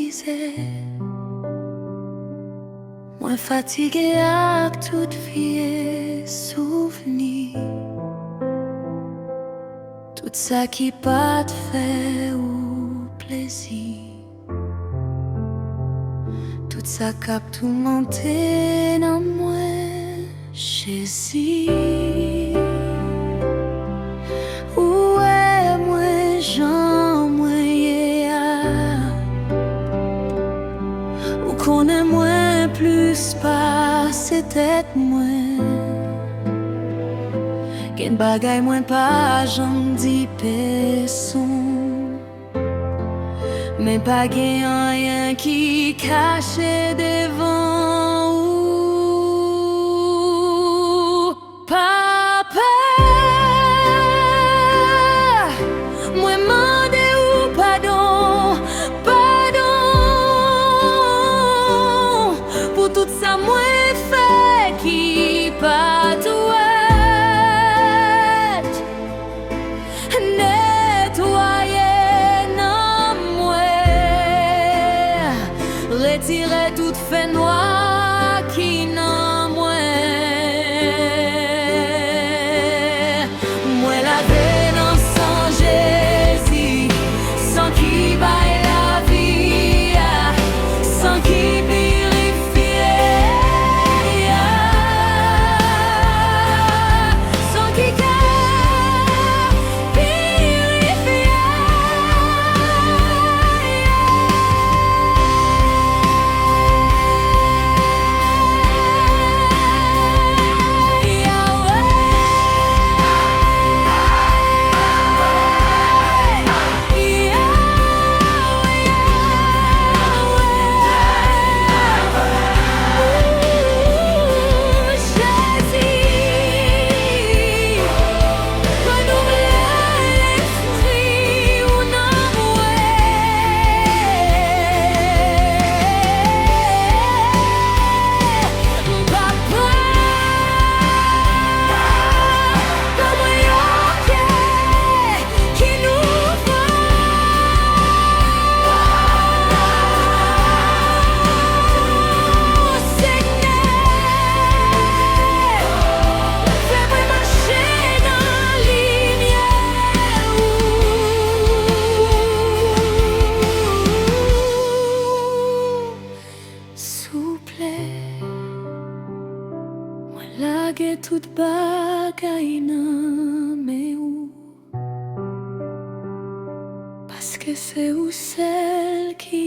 brisé, moins fatigué avec toute vie souvenir. Tout ça qui pas te fait ou plaisir, tout ça cap tout monté dans moi chez si. Ouais, moi j'en ou qu'on est moins plus pas c'est tête moins qu'une bagaille moins pas j'en dis personne, mais pas gain rien qui cache devant ou papa. Moi mande ou pardon, pardon pour tout ça moi fait qui pas douette nettoyer non moi, retirer toute fait noire qui non moi, moi la veine en sang Jésus, sans qui baille la vie, sans qui purifie, sans qui purifie. Lage tout bagay nan me ou, parce que c'est ou celle qui